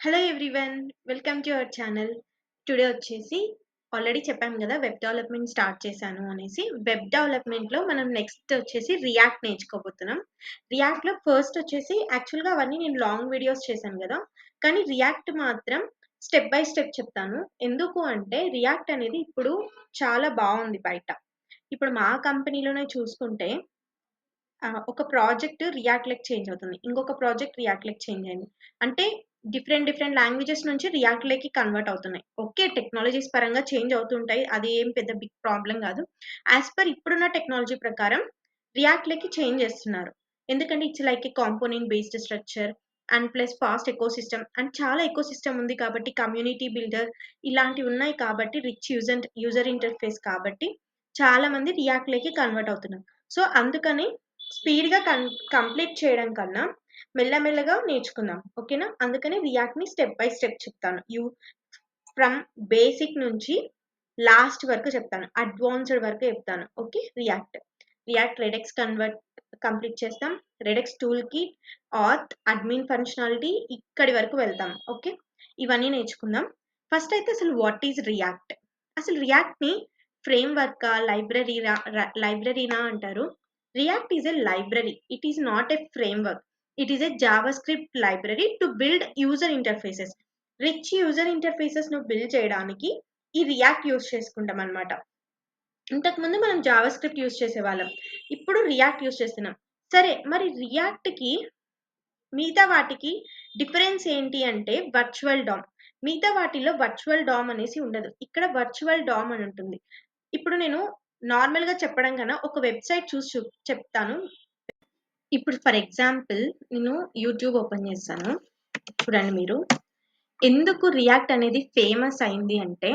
Hello everyone, welcome to our channel. Today వచ్చేసి already చెప్పాను కదా, వెబ్ డెవలప్మెంట్ స్టార్ట్ చేశాను అనేసి. వెబ్ డెవలప్మెంట్లో మనం నెక్స్ట్ వచ్చేసి రియాక్ట్ నేర్చుకోబోతున్నాం. రియాక్ట్లో ఫస్ట్ వచ్చేసి యాక్చువల్గా అవన్నీ నేను లాంగ్ వీడియోస్ చేశాను కదా, కానీ రియాక్ట్ మాత్రం స్టెప్ బై స్టెప్ చెప్తాను. ఎందుకు అంటే రియాక్ట్ అనేది ఇప్పుడు చాలా బాగుంది బయట. ఇప్పుడు మా కంపెనీలోనే చూసుకుంటే ఒక ప్రాజెక్ట్ రియాక్ట్ లెక్ చేంజ్ అవుతుంది, ఇంకొక ప్రాజెక్ట్ రియాక్ట్ లెక్ చేంజ్ అయింది అంటే డిఫరెంట్ లాంగ్వేజెస్ నుంచి రియాక్ట్ లెక్కి కన్వర్ట్ అవుతున్నాయి. ఓకే, టెక్నాలజీస్ పరంగా చేంజ్ అవుతుంటాయి, అది ఏం పెద్ద బిగ్ ప్రాబ్లం కాదు. యాజ్ పర్ ఇప్పుడున్న టెక్నాలజీ ప్రకారం రియాక్ట్ లెక్కి చేంజ్ చేస్తున్నారు. ఎందుకంటే it's like A component based structure and plus fast eco system and చాలా ఎకో సిస్టమ్ ఉంది కాబట్టి కమ్యూనిటీ బిల్డర్ ఇలాంటివి ఉన్నాయి కాబట్టి రిచ్ యూజర్ ఇంటర్ఫేస్ కాబట్టి చాలా మంది రియాక్ట్ లెక్కి కన్వర్ట్ అవుతున్నారు. సో అందుకని స్పీడ్గా కంప్లీట్ చేయడం కన్నా మెల్లమెల్లగా నేర్చుకుందాం, ఓకేనా? అందుకని రియాక్ట్ని స్టెప్ బై స్టెప్ చెప్తాను. ఫ్రమ్ బేసిక్ నుంచి లాస్ట్ వరకు చెప్తాను, అడ్వాన్స్డ్ వరకు చెప్తాను. ఓకే, రియాక్ట్ రెడెక్స్ కంప్లీట్ చేస్తాం, Redux Toolkit, auth, admin functionality ఇక్కడి వరకు వెళ్తాం. ఓకే, ఇవన్నీ నేర్చుకుందాం. ఫస్ట్ అయితే అసలు వాట్ ఈజ్ రియాక్ట్? అసలు రియాక్ట్ని ఫ్రేమ్ వర్క్ లైబ్రరీనా అంటారు. React is a library. It is not a framework. It is a JavaScript library to build user interfaces. Rich user interfaces ను బిల్డ్ చేయడానికి ఈ రియాక్ట్ యూజ్ చేసుకుంటాం అనమాట. ఇంతకుముందు మనం జావా స్క్రిప్ట్ యూజ్ చేసేవాళ్ళం, ఇప్పుడు రియాక్ట్ యూజ్ చేస్తున్నాం. సరే, మరి రియాక్ట్కి మిగతా వాటికి డిఫరెన్స్ ఏంటి అంటే వర్చువల్ డామ్. మిగతా వాటిలో వర్చువల్ డామ్ అనేసి ఉండదు, ఇక్కడ వర్చువల్ డామ్ అని ఉంటుంది. ఇప్పుడు నేను నార్మల్గా చెప్పడం కన్నా ఒక వెబ్సైట్ చూసి చెప్తాను. ఇప్పుడు ఫర్ ఎగ్జాంపుల్ నేను యూట్యూబ్ ఓపెన్ చేస్తాను, చూడండి మీరు. ఎందుకు రియాక్ట్ అనేది ఫేమస్ అయింది అంటే,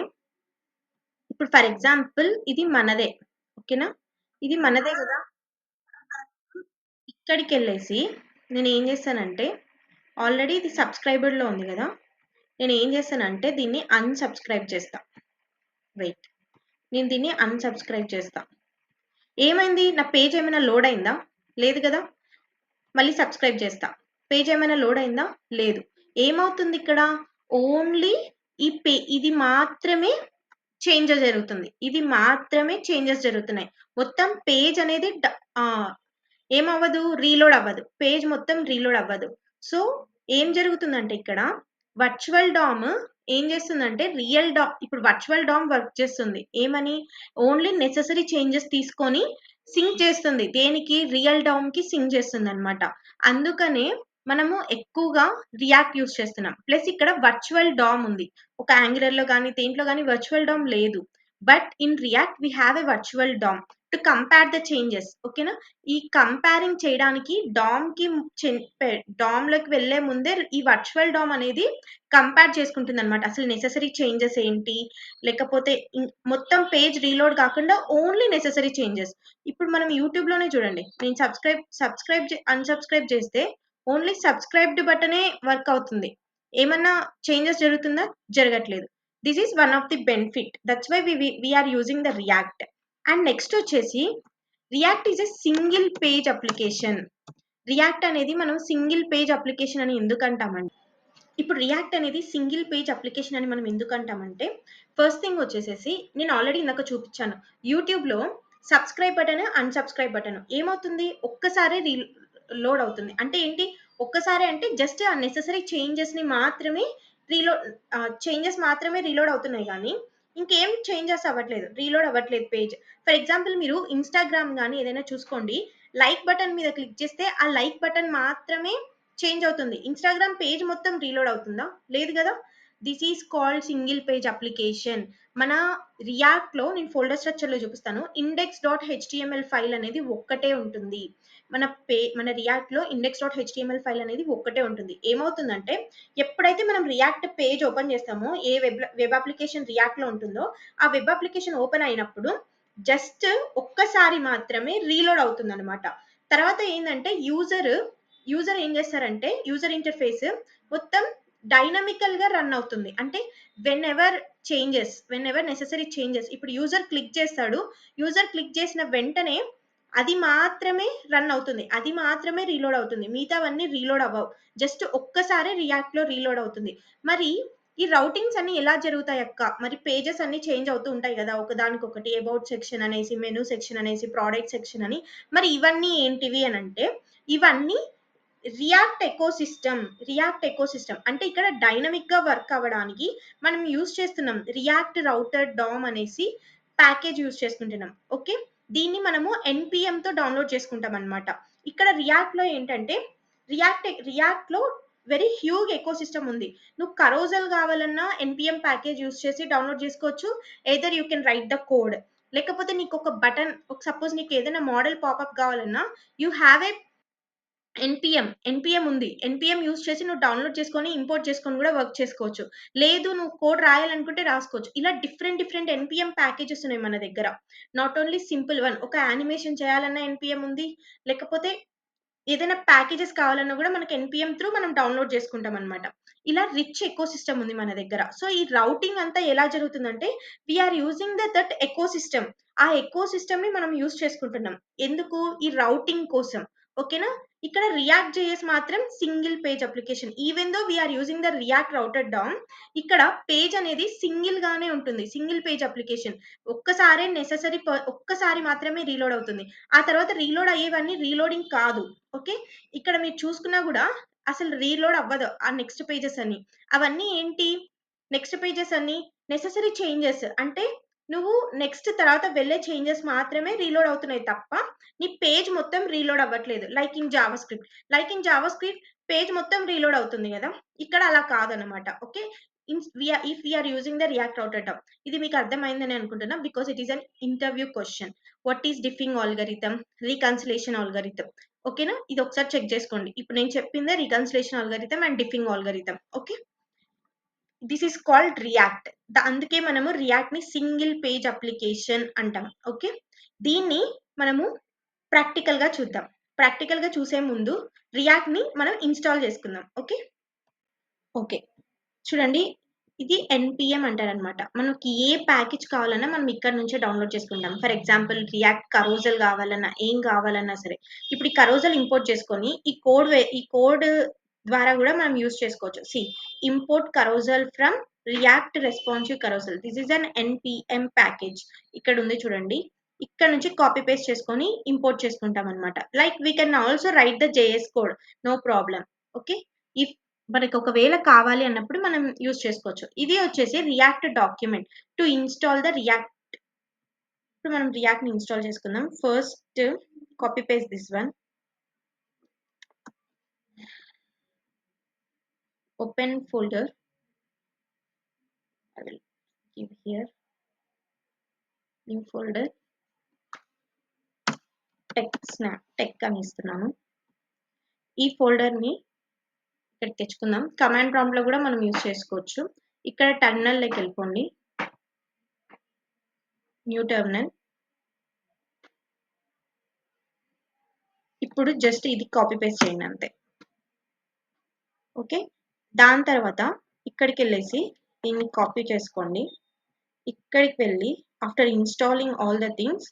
ఇప్పుడు ఫర్ ఎగ్జాంపుల్ ఇది మనదే, ఓకేనా? ఇది మనదే కదా. ఇక్కడికి వెళ్ళేసి నేను ఏం చేస్తానంటే, ఆల్రెడీ ఇది సబ్స్క్రైబర్లో ఉంది కదా, నేను ఏం చేస్తానంటే దీన్ని అన్సబ్స్క్రైబ్ చేస్తా. వెయిట్, నేను దీన్ని అన్సబ్స్క్రైబ్ చేస్తా. ఏమైంది, నా పేజ్ ఏమైనా లోడ్ అయిందా? లేదు కదా. మళ్ళీ సబ్స్క్రైబ్ చేస్తా, పేజ్ ఏమైనా లోడ్ అయిందా? లేదు. ఏమవుతుంది ఇక్కడ? ఓన్లీ ఇది మాత్రమే చేంజెస్ జరుగుతుంది, ఇది మాత్రమే చేంజెస్ జరుగుతున్నాయి. మొత్తం పేజ్ అనేది ఏమవ్వదు, రీలోడ్ అవ్వదు, పేజ్ మొత్తం రీలోడ్ అవ్వదు. సో ఏం జరుగుతుందంటే ఇక్కడ వర్చువల్ డామ్ ఏం చేస్తుందంటే రియల్ డామ్, ఇప్పుడు వర్చువల్ డామ్ వర్క్ చేస్తుంది ఏమని, ఓన్లీ నెసెసరీ చేంజెస్ తీసుకొని సింక్ చేస్తుంది. దేనికి? రియల్ డామ్ కి సింక్ చేస్తుంది అనమాట. అందుకనే మనము ఎక్కువగా రియాక్ట్ యూస్ చేస్తున్నాం. ప్లస్ ఇక్కడ వర్చువల్ డామ్ ఉంది, ఒక యాంగులర్ లో కానీ దేంట్లో కానీ వర్చువల్ డామ్ లేదు. But in React we have a virtual DOM to compare the changes, ఓకేనా? ఈ కంపేరింగ్ చేయడానికి డామ్ లోకి వెళ్లే ముందే ఈ వర్చువల్ డామ్ అనేది కంపేర్ చేసుకుంటుంది అనమాట. అసలు నెసెసరీ చేంజెస్ ఏంటి, లేకపోతే మొత్తం పేజ్ రీలోడ్ కాకుండా ఓన్లీ నెసెసరీ చేంజెస్. ఇప్పుడు మనం యూట్యూబ్ లోనే చూడండి, నేను అన్సబ్స్క్రైబ్ చేస్తే ఓన్లీ సబ్స్క్రైబ్డ్ బటనే వర్క్ అవుతుంది, ఏమన్నా చేంజెస్ జరుగుతుందా? జరగట్లేదు. This is one of the benefit, that's why we are using the React. And next వచ్చేసి React is a single page application. React అనేది మనం సింగిల్ పేజ్ అప్లికేషన్ అని ఎందుకు అంటామంటే, ఇప్పుడు రియాక్ట్ అనేది సింగిల్ పేజ్ అప్లికేషన్ అని మనం ఎందుకు అంటామంటే, ఫస్ట్ థింగ్ వచ్చేసేసి నేను ఆల్రెడీ ఇందాక చూపించాను, యూట్యూబ్లో సబ్స్క్రైబ్ బటన్, అన్సబ్స్క్రైబ్ బటన్ ఏమవుతుంది, ఒక్కసారి లోడ్ అవుతుంది. అంటే ఏంటి, ఒక్కసారి అంటే జస్ట్ ఆ నెసెసరీ చేంజెస్ మాత్రమే రీలోడ్ అవుతున్నాయి, కానీ ఇంకేం చేంజెస్ అవ్వట్లేదు, రీలోడ్ అవ్వట్లేదు పేజ్. ఫర్ ఎగ్జాంపుల్ మీరు ఇన్స్టాగ్రామ్ కానీ ఏదైనా చూసుకోండి, లైక్ బటన్ మీద క్లిక్ చేస్తే ఆ లైక్ బటన్ మాత్రమే చేంజ్ అవుతుంది, ఇన్స్టాగ్రామ్ పేజ్ మొత్తం రీలోడ్ అవుతుందా? లేదు కదా. This is called single page application. మన రియాక్ట్ లో నేను ఫోల్డర్ స్ట్రక్చర్ లో చూపిస్తాను, index.html ఫైల్ అనేది ఒక్కటే ఉంటుంది. మన రియాక్ట్ లో index.html ఫైల్ అనేది ఒక్కటే ఉంటుంది. ఏమవుతుందంటే ఎప్పుడైతే మనం రియాక్ట్ పేజ్ ఓపెన్ చేస్తామో, ఏ వెబ్ అప్లికేషన్ రియాక్ట్ లో ఉంటుందో ఆ వెబ్ అప్లికేషన్ ఓపెన్ అయినప్పుడు జస్ట్ ఒక్కసారి మాత్రమే రీలోడ్ అవుతుంది అనమాట. తర్వాత ఏంటంటే యూజర్ ఏం చేస్తారంటే యూజర్ ఇంటర్ఫేస్ మొత్తం డైనమికల్ గా రన్ అవుతుంది. అంటే వెన్ ఎవర్ నెసెసరీ చేంజెస్, ఇప్పుడు యూజర్ క్లిక్ చేస్తాడు, యూజర్ క్లిక్ చేసిన వెంటనే అది మాత్రమే రన్ అవుతుంది. అది మాత్రమే రీలోడ్ అవుతుంది. మిగతావన్నీ రీలోడ్ అవ్వవు. జస్ట్ ఒక్కసారే రియాక్ట్‌లో రీలోడ్ అవుతుంది. మరి ఈ రౌటింగ్స్ అన్నీ ఎలా జరుగుతాయక్క? మరి పేజెస్ అన్నీ చేంజ్ అవుతూ ఉంటాయి గదా! ఒకదానికొకటి అబౌట్ సెక్షన్ అనేసి, మెనూ సెక్షన్ అనేసి, ప్రొడక్ట్ సెక్షన్ అని. మరి ఇవన్నీ ఏంటివి అనంటే, ఇవన్నీ రియాక్ట్ ఎకోసిస్టమ్ అంటే ఇక్కడ డైనమిక్‌గా వర్క్ అవ్వడానికి మనం యూజ్ చేస్తున్నాం. రియాక్ట్ రౌటర్ డామ్ అనేసి ప్యాకేజ్ యూజ్ చేసుకుంటున్నాం. ఓకే. దీన్ని మనము ఎన్‌పీఎంతో డౌన్‌లోడ్ చేసుకుంటామనమాట. ఇక్కడ రియాక్ట్‌లో ఏంటంటే రియాక్ట్‌లో వెరీ హ్యూజ్ ఎకోసిస్టమ్ ఉంది. నువ్వు కరోజల్ కావాలన్నా ఎన్‌పీఎం ప్యాకేజ్ యూజ్ చేసి డౌన్‌లోడ్ చేసుకోవచ్చు. Either you can write the code. లేకపోతే నీకు ఒక బటన్ సపోజ్ నీకు ఏదైనా మోడల్ పాపప్ కావాలన్నా యూ హ్యావ్ ఏ ఎన్‌పీఎం ఉంది. ఎన్‌పీఎం యూజ్ చేసి నువ్వు డౌన్‌లోడ్ చేసుకొని, ఇంపోర్ట్ చేసుకొని గూడా వర్క్ చేసుకోవచ్చు. లేదు నువ్వు కోడ్ రాయాలనుకుంటే రాసుకోవచ్చు. ఇలా డిఫరెంట్ ఎన్‌పీఎం ప్యాకేజెస్ ఉన్నాయి మన దగ్గర. Not only simple one. ఒక యానిమేషన్ చేయాలన్నా ఎన్‌పీఎం ఉంది. లేకపోతే ఏదైనా ప్యాకేజెస్ కావాలన్నా గూడా మనకి ఎన్‌పీఎం త్రూ మనం డౌన్‌లోడ్ చేసుకుంటామనమాట. ఇలా రిచ్ ఎకోసిస్టమ్ ఉంది మన దగ్గర. సో, ఈ రౌటింగ్ అంతా ఎలా జరుగుతుందంటే, we are using that ecosystem. ఆ ఎకోసిస్టమ్‌ని మనం యూజ్ చేసుకుంటున్నాం. ఎందుకు? ఈ రౌటింగ్ కోసం. ఓకేనా? ఇక్కడ రియాక్ట్ జేఎస్ మాత్రం single page application. Even though we are using the React router DOM, ఇక్కడ పేజ్ అనేది సింగిల్ గానే ఉంటుంది. Single page application. ఒక్కసారి మాత్రమే రీలోడ్ అవుతుంది. ఆ తర్వాత రీలోడ్ అయ్యేవన్నీ రీలోడింగ్ కాదు. ఓకే. ఇక్కడ మీరు చూసుకున్నా గూడా అసలు రీలోడ్ అవ్వదు. ఆ నెక్స్ట్ పేజెస్ అన్ని. అవన్నీ ఏంటి? నెక్స్ట్ పేజెస్ అన్ని నెసెసరీ చేంజెస్. అంటే నువ్వు నెక్స్ట్ తర్వాత వెళ్ళే చేంజెస్ మాత్రమే రీలోడ్ అవుతున్నాయి తప్ప, నీ పేజ్ మొత్తం రీలోడ్ అవ్వట్లేదు. లైక్ ఇన్ జావాస్క్రిప్ట్ పేజ్ మొత్తం రీలోడ్ అవుతుంది గదా! ఇక్కడ అలా కాదనమాట. Okay. If we are using the React router DOM. ఇది మీకు అర్థమైందని అనుకుంటున్నా. Because it is an interview question. What is diffing algorithm? Reconciliation algorithm. ఓకేనా? ఇది ఒకసారి చెక్ చేసుకోండి. ఇప్పుడు నేను చెప్పిందే reconciliation algorithm and diffing algorithm. Okay. This is called React. అందుకే మనము రియాక్ట్ ని సింగిల్ పేజ్ అప్లికేషన్ అంటాం. ఓకే. దీన్ని మనము ప్రాక్టికల్ గా చూద్దాం. ప్రాక్టికల్ గా చూసే ముందు రియాక్ట్ ని మనం ఇన్స్టాల్ చేసుకుందాం. ఓకే. ఓకే. చూడండి, ఇది ఎన్‌పీఎం అంటారనమాట. మనకి ఏ ప్యాకేజ్ కావాలన్నా మనం ఇక్కడ నుంచే డౌన్‌లోడ్ చేసుకుంటాం. ఫర్ ఎగ్జాంపుల్ రియాక్ట్ కరోజల్ కావాలన్నా, ఏం కావాలన్నా సరే. ఇప్పుడు ఈ కరోజల్ ఇంపోర్ట్ చేసుకొని ఈ కోడ్ ద్వారా గూడా మనం యూజ్ చేసుకోవచ్చు. Import carousel from React responsive carousel. This is an NPM package. ఇక్కడ ఉంది చూడండి. ఇక్కడ నుంచి కాపీ పేస్ట్ చేసుకొని ఇంపోర్ట్ చేసుకుంటాం అనమాట. Like we can also write the JS code. No problem. Okay. If మనకి ఒకవేళ కావాలి అన్నప్పుడు మనం యూజ్ చేసుకోవచ్చు. ఇది వచ్చేసి React document to install the React. ఇప్పుడు మనం రియాక్ట్ ని ఇన్‌స్టాల్ చేసుకుందాం. First copy paste this one. Open folder. I will give here new folder. Tech అని ఇస్తున్నాను. ఈ ఫోల్డర్ ని ఇక్కడ తెచ్చుకుందాం. కమాండ్ ప్రాంప్ట్ లో కూడా మనం యూజ్ చేసుకోవచ్చు. ఇక్కడ టెర్మినల్ లోకి వెళ్ళిపోండి. New terminal. ఇప్పుడు జస్ట్ ఇది కాపీ పేస్ట్ చేయండి అంతే. ఓకే. దాని తర్వాత ఇక్కడికి వెళ్ళేసి దీన్ని కాపీ చేసుకోండి. ఇక్కడికి వెళ్ళి after installing all the things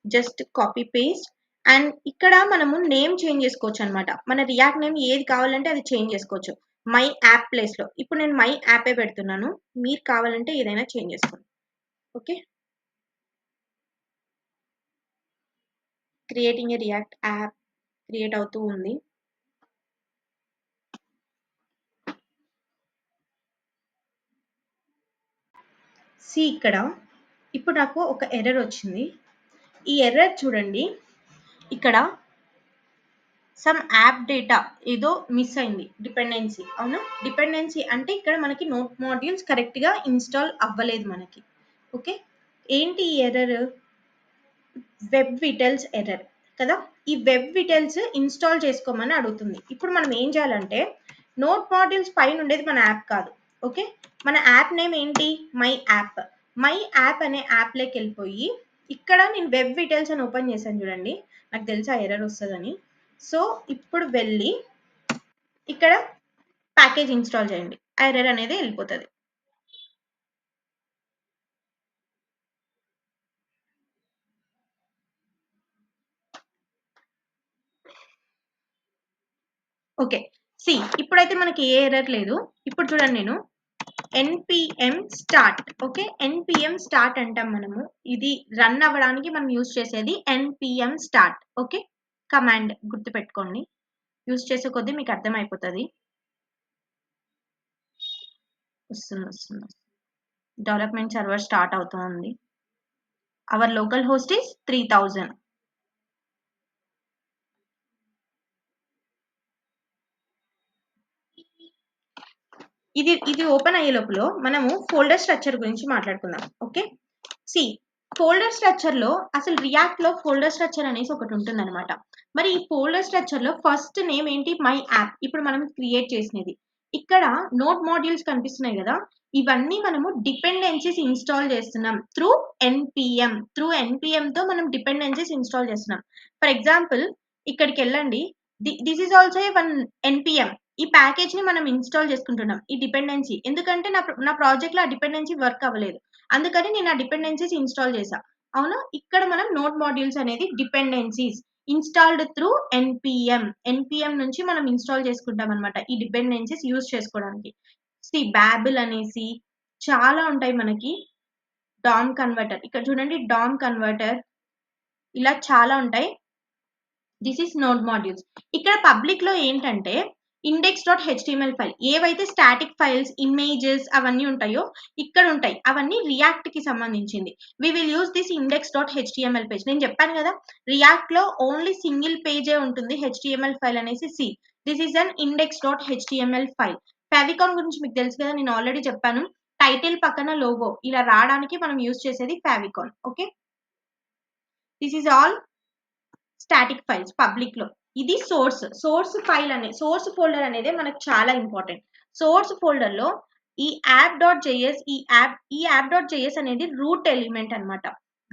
just copy paste. And ఇక్కడ మనము నేమ్ చేంజ్ చేసుకోవచ్చు అనమాట. మన రియాక్ట్ నేమ్ ఏది కావాలంటే అది చేంజ్ చేసుకోవచ్చు. మై యాప్ ప్లేస్ లో ఇప్పుడు నేను మై యాపే పెడుతున్నాను. మీరు కావాలంటే ఏదైనా చేంజ్ చేసుకోండి. Okay. Creating a react app create అవుతూ ఉంది. ఇక్కడ ఇప్పుడు నాకు ఒక ఎర్రర్ వచ్చింది. ఈ ఎర్రర్ చూడండి. ఇక్కడ సమ్ యాప్ డేటా ఏదో మిస్ అయింది. డిపెండెన్సీ. అవునా? డిపెండెన్సీ అంటే ఇక్కడ మనకి నోట్ మాడ్యూల్స్ కరెక్ట్ గా ఇన్స్టాల్ అవ్వలేదు మనకి. ఓకే. ఏంటి ఈ ఎర్రర్? వెబ్ విటల్స్ ఎర్రర్ కదా. ఈ వెబ్ విటల్స్ ఇన్స్టాల్ చేసుకోమని అడుగుతుంది. ఇప్పుడు మనం ఏం చేయాలంటే నోట్ మాడ్యూల్స్ పైన ఉండేది మన యాప్ కాదు. ఓకే. మన యాప్ నేమ్ ఏంటి? My app. మై యాప్ అనే యాప్ లోకి వెళ్ళిపోయి ఇక్కడ నేను వెబ్ విటల్స్ అని ఓపెన్ చేశాను చూడండి. నాకు తెలుసా ఎర్రర్ వస్తుందని. సో ఇప్పుడు వెళ్ళి ఇక్కడ ప్యాకేజ్ ఇన్స్టాల్ చేయండి. ఆ ఎర్రర్ అనేది వెళ్ళిపోతుంది. ఓకే. ఇప్పుడైతే మనకి ఏ ఎర్రర్ లేదు. ఇప్పుడు చూడండి నేను NPM start. Okay. NPM start అంటాం మనము. ఇది రన్ అవ్వడానికి మనం యూజ్ చేసేది ఎన్‌పిఎం స్టార్ట్. ఓకే. కమాండ్ గుర్తుపెట్టుకోండి. యూజ్ చేసే కొద్దీ మీకు అర్థమైపోతది. వస్తుంది. డెవలప్‌మెంట్ సర్వర్ స్టార్ట్ అవుతోంది. Hour local host is 3000. ఇది ఓపెన్ అయ్యే లోపల మనము ఫోల్డర్ స్ట్రక్చర్ గురించి మాట్లాడుకుందాం. ఓకే. ఫోల్డర్ స్ట్రక్చర్ లో అసలు రియాక్ట్ లో ఫోల్డర్ స్ట్రక్చర్ అనేసి ఒకటి ఉంటుందన్నమాట. మరి ఈ ఫోల్డర్ స్ట్రక్చర్ లో ఫస్ట్ నేమ్ ఏంటి? My app. ఇప్పుడు మనం క్రియేట్ చేసినది. ఇక్కడ నోడ్ మాడ్యూల్స్ కనిపిస్తున్నాయి కదా, ఇవన్నీ మనము డిపెండెన్సీస్ ఇన్స్టాల్ చేస్తున్నాం త్రూ ఎన్పిఎం తో మనం డిపెండెన్సీస్ ఇన్స్టాల్ చేస్తున్నాం. ఫర్ ఎగ్జాంపుల్ ఇక్కడికి వెళ్ళండి. This is also one NPM. ఈ ప్యాకేజ్ ని మనం ఇన్స్టాల్ చేసుకుంటున్నాం, ఈ డిపెండెన్సీ. ఎందుకంటే నా ప్రాజెక్ట్ లో ఆ డిపెండెన్సీ వర్క్ అవ్వలేదు, అందుకని నేను ఆ డిపెండెన్సీస్ ఇన్స్టాల్ చేశా. అవునా? ఇక్కడ మనం నోడ్ మాడ్యూల్స్ అనేది డిపెండెన్సీస్ ఇన్స్టాల్డ్ త్రూ ఎన్పిఎం నుంచి మనం ఇన్స్టాల్ చేసుకుంటాం అనమాట, ఈ డిపెండెన్సీస్ యూజ్ చేసుకోవడానికి. బ్యాబిల్ అనేసి చాలా ఉంటాయి మనకి. డామ్ కన్వర్టర్, ఇక్కడ చూడండి డామ్ కన్వర్టర్, ఇలా చాలా ఉంటాయి. This is node modules. ఇక్కడ పబ్లిక్ లో ఏంటంటే index.html ఫైల్, ఏవైతే స్టాటిక్ ఫైల్స్, ఇమేజెస్ అవన్నీ ఉంటాయో ఇక్కడ ఉంటాయి. అవన్నీ రియాక్ట్ కి సంబంధించింది. We will use this index.html page. నేను చెప్పాను కదా, రియాక్ట్ లో ఓన్లీ సింగిల్ పేజే ఉంటుంది హెచ్టిఎంఎల్ ఫైల్ అనేసి. This is an index.html file. Favicon గురించి మీకు తెలుసు కదా, నేను ఆల్రెడీ చెప్పాను. టైటిల్ పక్కన లోగో ఇలా రావడానికి మనం యూజ్ చేసేది favicon. Okay. This is all static files public లో. ఇది సోర్స్ ఫోల్డర్ అనేది మనకు చాలా ఇంపార్టెంట్. సోర్స్ ఫోల్డర్ లో ఈ app.js ఈ app.js అనేది రూట్ ఎలిమెంట్ అన్నమాట.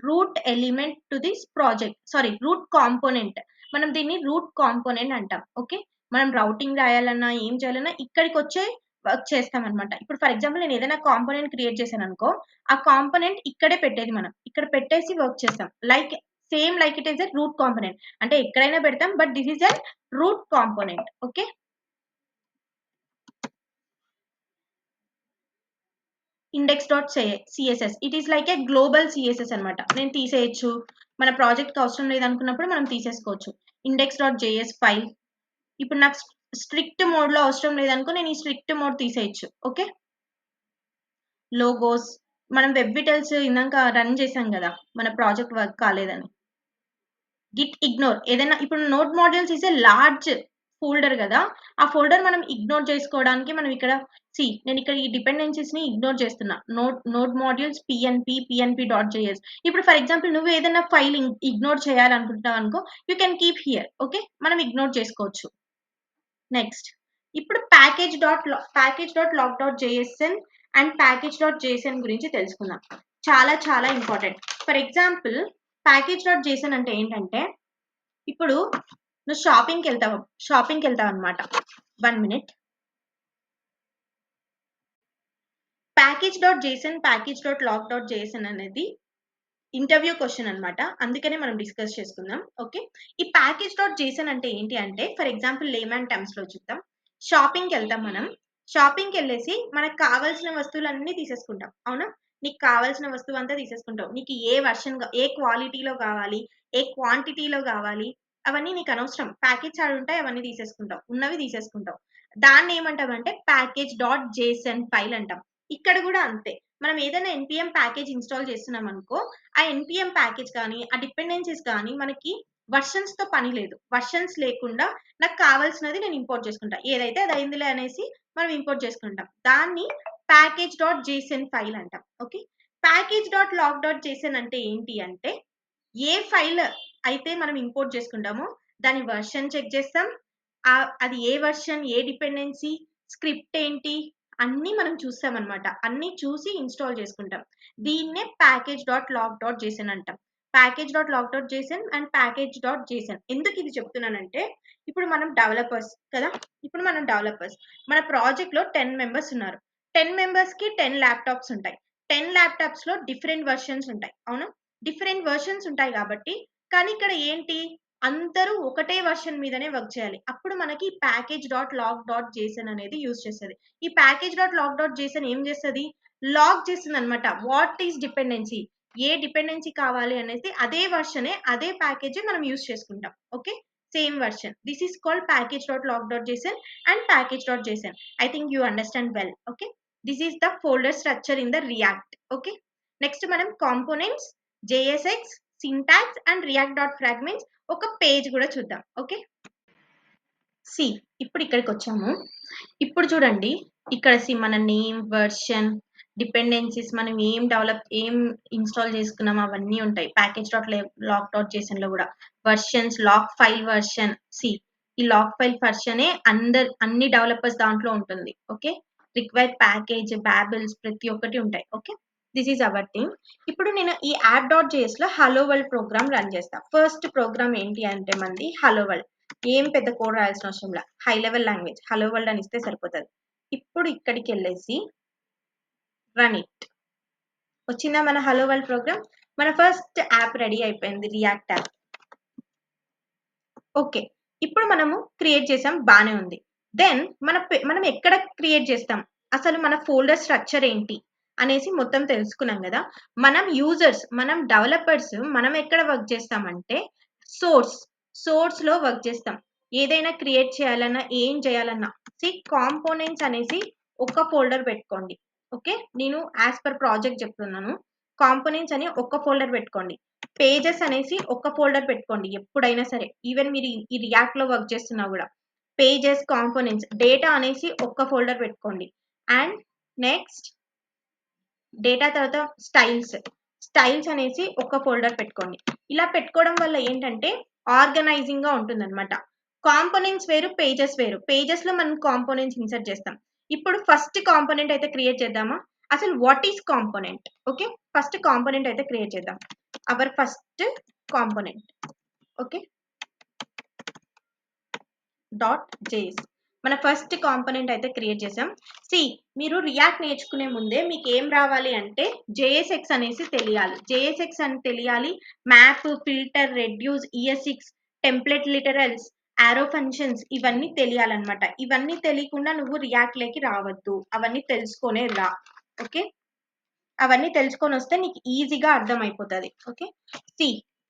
Root element to this project, root component. మనం దీన్ని రూట్ కాంపోనెంట్ అంటాం. ఓకే. మనం రౌటింగ్ రాయాలన్నా ఏం చేయాలన్నా ఇక్కడికి వచ్చే వర్క్ చేస్తాం అనమాట. ఇప్పుడు ఫర్ ఎగ్జాంపుల్ నేను ఏదైనా కాంపోనెంట్ క్రియేట్ చేశాను అనుకో, ఆ కాంపోనెంట్ ఇక్కడే పెట్టేది, మనం ఇక్కడ పెట్టేసి వర్క్ చేస్తాం. Same like it is a root component. అంటే ఎక్కడైనా పెడతాం, but this is a root component. Okay. index.css it is like a global CSS అనమాట. నేను తీసేయచ్చు, మన ప్రాజెక్ట్ కి అవసరం లేదనుకున్నప్పుడు మనం తీసేసుకోవచ్చు. index.js file. ఇప్పుడు నాకు స్ట్రిక్ట్ మోడ్ లో అవసరం లేదనుకో, నేను ఈ స్ట్రిక్ట్ మోడ్ తీసేయచ్చు. ఓకే. లోగోస్, మనం వెబ్ విటల్స్ ఇందాక రన్ చేసాం కదా, మన ప్రాజెక్ట్ వర్క్ కాలేదని. గిట్ ఇగ్నోర్, ఏదైనా ఇప్పుడు node modules is a large folder కదా, ఆ ఫోల్డర్ మనం ఇగ్నోర్ చేసుకోవడానికి మనం ఇక్కడ నేను ఇక్కడ ఈ డిపెండెన్సీస్ ని ఇగ్నోర్ చేస్తున్నా. Node modules pnp.js. ఇప్పుడు ఫర్ ఎగ్జాంపుల్ నువ్వు ఏదైనా ఫైల్ ఇగ్నోర్ చేయాలనుకుంటున్నావు అనుకో, you can keep here. Okay. మనం ఇగ్నోర్ చేసుకోవచ్చు. నెక్స్ట్, ఇప్పుడు package.log.json అండ్ package.json గురించి తెలుసుకుందాం. చాలా చాలా ఇంపార్టెంట్. ఫర్ ఎగ్జాంపుల్ package.json అంటే ఏంటంటే, ఇప్పుడు నువ్వు షాపింగ్కి వెళ్తావు అనమాట. 1 minute. package.log.json అనేది ఇంటర్వ్యూ క్వశ్చన్ అనమాట, అందుకనే మనం డిస్కస్ చేసుకుందాం. ఓకే. ఈ package.json అంటే ఏంటి అంటే, ఫర్ ఎగ్జాంపుల్ లేమన్ టర్మ్స్ లో చూద్దాం. షాపింగ్కి వెళ్తాం మనం. షాపింగ్కి వెళ్ళేసి మనకు కావాల్సిన వస్తువులన్నీ తీసేసుకుంటాం. అవునా? నీకు కావాల్సిన వస్తువు అంతా తీసేసుకుంటావు. నీకు ఏ వర్షన్, ఏ క్వాలిటీలో కావాలి, ఏ క్వాంటిటీలో కావాలి, అవన్నీ నీకు అనవసరం. ప్యాకేజ్ ఆడు ఉంటాయి, అవన్నీ తీసేసుకుంటావు, ఉన్నవి తీసేసుకుంటావు. దాన్ని ఏమంటామంటే package.json ఫైల్ అంటాం. ఇక్కడ కూడా అంతే. మనం ఏదైనా npm ప్యాకేజ్ ఇన్స్టాల్ చేస్తున్నాం అనుకో, ఆ npm ప్యాకేజ్ కానీ ఆ డిపెండెన్సీస్ కానీ మనకి వర్షన్స్ తో పని లేదు. వర్షన్స్ లేకుండా నాకు కావాల్సినది నేను ఇంపోర్ట్ చేసుకుంటా, ఏదైతే అది అయిందిలే అనేసి మనం ఇంపోర్ట్ చేసుకుంటాం. దాన్ని package.json ఫైల్ అంటాం. ఓకే. package.log.json అంటే ఏంటి అంటే, ఏ ఫైల్ అయితే మనం ఇంపోర్ట్ చేసుకుంటామో దాని వర్షన్ చెక్ చేస్తాం. అది ఏ వర్షన్, ఏ డిపెండెన్సీ, స్క్రిప్ట్ ఏంటి, అన్నీ మనం చూస్తామన్నమాట. అన్నీ చూసి ఇన్స్టాల్ చేసుకుంటాం. దీన్నే package.log.json అంటాం. package.log.json and package.json. ఎందుకు ఇది చెప్తున్నానంటే, ఇప్పుడు మనం డెవలపర్స్ కదా, మన ప్రాజెక్ట్ లో 10 మెంబర్స్ ఉన్నారు. 10 మెంబర్స్ కి 10 ల్యాప్టాప్స్ ఉంటాయి. 10 ల్యాప్టాప్స్ లో డిఫరెంట్ వర్షన్స్ ఉంటాయి. అవునా? డిఫరెంట్ వర్షన్స్ ఉంటాయి కాబట్టి, కానీ ఇక్కడ ఏంటి, అందరూ ఒకటే వర్షన్ మీదనే వర్క్ చేయాలి. అప్పుడు మనకి package dot log dot JSON అనేది యూజ్ చేస్తది. ఈ package dot log dot JSON ఏం చేస్తది? లాగ్ చేస్తుందన్నమాట. What is dependency? ఏ డిపెండెన్సీ కావాలి అనేసి అదే వర్షనే, అదే ప్యాకేజే మనం యూజ్ చేసుకుంటాం. Okay. Same version. This is called package dot log dot JSON and package dot JSON. I think you understand well. Okay. This is the folder structure in the React. Okay. Next మనం components, JSX, syntax and react dot fragments ఒక page కూడా చూద్దాం. Okay. C ఇప్పుడు ఇక్కడికి వచ్చాము. ఇప్పుడు చూడండి, ఇక్కడ సి మన నేమ్, వర్షన్, డిపెండెన్సీస్, మనం ఏం ఇన్స్టాల్ చేసుకున్నాం అవన్నీ ఉంటాయి. Package dot log dot JSON లో కూడా versions, log file version. See ఈ లాగ్ ఫైల్ వర్షనే అన్ని డెవలపర్స్ దాంట్లో ఉంటుంది. ఓకే. రిక్వైర్డ్ ప్యాకేజ్, బ్యాబిల్స్ ప్రతి ఒక్కటి ఉంటాయి. Okay. This is our thing. ఇప్పుడు నేను ఈ యాప్ డాట్ జేఎస్ లో హలో వరల్డ్ ప్రోగ్రామ్ రన్ చేస్తా. ఫస్ట్ ప్రోగ్రామ్ ఏంటి అంటే మంది హలో వరల్డ్. ఏం పెద్ద కోడ్ రాయాల్సిన అవసరం లే, high level language hello world అని ఇస్తే సరిపోతుంది. ఇప్పుడు ఇక్కడికి వెళ్ళేసి రన్ ఇట్. వచ్చిందా మన హలో వరల్డ్ ప్రోగ్రామ్? మన ఫస్ట్ యాప్ రెడీ అయిపోయింది, రియాక్ట్ యాప్. ఓకే. ఇప్పుడు మనము క్రియేట్ చేసాం, బానే ఉంది. దెన్ మనం ఎక్కడ క్రియేట్ చేస్తాం, అసలు మన ఫోల్డర్ స్ట్రక్చర్ ఏంటి అనేసి మొత్తం తెలుసుకున్నాం కదా. మనం యూజర్స్, మనం డెవలపర్స్, మనం ఎక్కడ వర్క్ చేస్తామంటే సోర్స్ లో వర్క్ చేస్తాం. ఏదైనా క్రియేట్ చేయాలన్నా, ఏం చేయాలన్నా కాంపోనెంట్స్ అనేసి ఒక ఫోల్డర్ పెట్టుకోండి. ఓకే. నేను యాజ్ పర్ ప్రాజెక్ట్ చెప్తున్నాను. కాంపోనెంట్స్ అని ఒక ఫోల్డర్ పెట్టుకోండి. పేజెస్ అనేసి ఒక ఫోల్డర్ పెట్టుకోండి ఎప్పుడైనా సరే. ఈవెన్ మీరు ఈ రియాక్ట్ లో వర్క్ చేస్తున్నా కూడా పేజెస్, కాంపోనెంట్స్, డేటా అనేసి ఒక ఫోల్డర్ పెట్టుకోండి. అండ్ నెక్స్ట్ డేటా తర్వాత స్టైల్స్ అనేసి ఒక ఫోల్డర్ పెట్టుకోండి. ఇలా పెట్టుకోవడం వల్ల ఏంటంటే ఆర్గనైజింగ్ గా ఉంటుంది అనమాట. కాంపోనెంట్స్ వేరు, పేజెస్ వేరు. పేజెస్ లో మనం కాంపోనెంట్స్ ఇన్సర్ట్ చేస్తాం. ఇప్పుడు ఫస్ట్ కాంపోనెంట్ అయితే క్రియేట్ చేద్దామా? అసలు what is component? Okay. First component అయితే క్రియేట్ చేద్దాం. Our first component. Okay. Dot JS మన ఫస్ట్ కాంపోనెంట్ అయితే క్రియేట్ చేసాం. మీరు రియాక్ట్ నేర్చుకునే ముందే మీకు ఏం రావాలి అంటే జేఎస్ఎక్స్ అనేసి తెలియాలి. జేఎస్ఎక్స్ అని తెలియాలి. Map, filter, reduce, ES6, template literals, ఆరో ఫంక్షన్స్ ఇవన్నీ తెలియాలన్నమాట. ఇవన్నీ తెలియకుండా నువ్వు రియాక్ట్ లేకి రావద్దు. అవన్నీ తెలుసుకొనే రా. ఓకే. అవన్నీ తెలుసుకొని వస్తే నీకు ఈజీగా అర్థం అయిపోతుంది. ఓకే.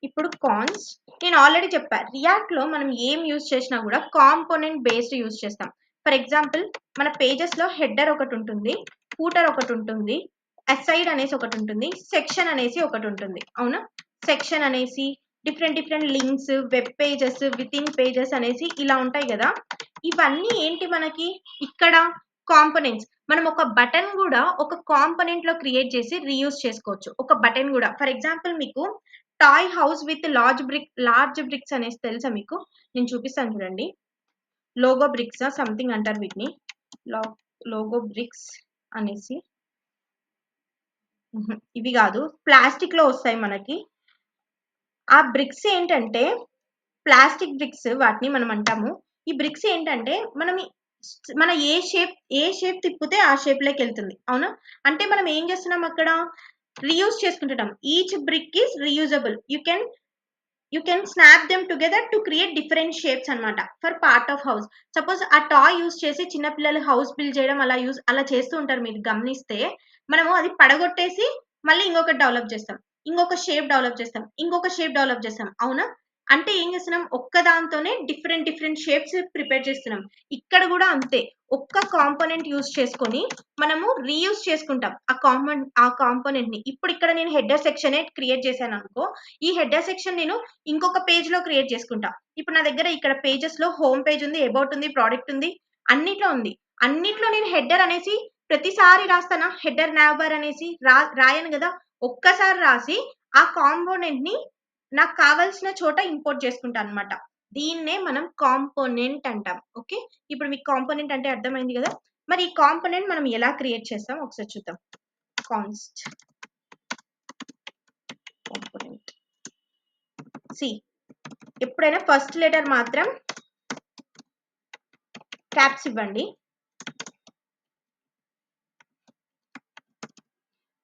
ఇప్పుడు కాన్స్ నేను ఆల్రెడీ చెప్పా, రియాక్ట్ లో మనం ఏం యూజ్ చేసినా కూడా కాంపోనెంట్ బేస్డ్ యూజ్ చేస్తాం. ఫర్ ఎగ్జాంపుల్ మన పేజెస్ లో హెడర్ ఒకటి ఉంటుంది, ఫూటర్ ఒకటి ఉంటుంది, అసైడ్ అనేసి ఒకటి ఉంటుంది, సెక్షన్ అనేసి ఒకటి ఉంటుంది. అవునా? సెక్షన్ అనేసి different links, web pages, with in pages అనేసి ఇలా ఉంటాయి కదా. ఇవన్నీ ఏంటి మనకి ఇక్కడ కాంపోనెంట్స్. మనం ఒక బటన్ కూడా ఒక కాంపోనెంట్ లో క్రియేట్ చేసి రీయూజ్ చేసుకోవచ్చు. ఒక బటన్ కూడా ఫర్ ఎగ్జాంపుల్ మీకు toy house with large bricks అనేసి తెలుసా మీకు? నేను చూపిస్తాను చూడండి. లోగో బ్రిక్స్ సంథింగ్ అంటారు వీటిని, లోగో బ్రిక్స్ అనేసి. ఇవి కాదు, ప్లాస్టిక్ లో వస్తాయి మనకి. ఆ బ్రిక్స్ ఏంటంటే ప్లాస్టిక్ బ్రిక్స్, వాటిని మనం అంటాము. ఈ బ్రిక్స్ ఏంటంటే మన ఏ షేప్ తిప్పితే ఆ షేప్ లోకి వెళ్తుంది. అవునా? అంటే మనం ఏం చేస్తున్నాం అక్కడ, రీయూజ్ చేసుకుంటున్నాం. Each brick is reusable. You can snap them together to create different shapes అనమాట for part of house. Suppose ఆ టాయ్ యూజ్ చేసి చిన్నపిల్లలు హౌస్ బిల్డ్ చేయడం అలా చేస్తూ ఉంటారు. మీరు గమనిస్తే మనము అది పడగొట్టేసి మళ్ళీ ఇంకొకటి డెవలప్ చేస్తాం, ఇంకొక షేప్ డెవలప్ చేస్తాం, ఇంకొక షేప్ డెవలప్ చేస్తాం. అవునా? అంటే ఏం చేస్తున్నాం, ఒక్క దాంతోనే డిఫరెంట్ షేప్స్ ప్రిపేర్ చేస్తున్నాం. ఇక్కడ కూడా అంతే, ఒక్క కాంపోనెంట్ యూజ్ చేసుకొని మనము రీయూజ్ చేసుకుంటాం ఆ కాంపోనెంట్ ని. ఇప్పుడు ఇక్కడ నేను హెడర్ సెక్షన్ క్రియేట్ చేశాను అనుకో, ఈ హెడర్ సెక్షన్ నేను ఇంకొక పేజ్ లో క్రియేట్ చేసుకుంటా. ఇప్పుడు నా దగ్గర ఇక్కడ పేజెస్ లో హోమ్ పేజ్ ఉంది, అబౌట్ ఉంది, ప్రోడక్ట్ ఉంది, అన్నిట్లో ఉంది. అన్నిట్లో నేను హెడర్ అనేసి ప్రతిసారి రాస్తానా? హెడర్ నావర్ అనేసి రాయను కదా. ఒక్కసారి రాసి ఆ కాంపోనెంట్ ని నాకు కావాల్సిన చోట ఇంపోర్ట్ చేసుకుంటా అనమాట. దీన్నే మనం కాంపోనెంట్ అంటాం. ఓకే. ఇప్పుడు మీకు కాంపోనెంట్ అంటే అర్థమైంది కదా. మరి ఈ కాంపోనెంట్ మనం ఎలా క్రియేట్ చేస్తాం ఒకసారి చూద్దాం. Const component. ఎప్పుడైనా ఫస్ట్ లెటర్ మాత్రం క్యాప్స్ ఇవ్వండి.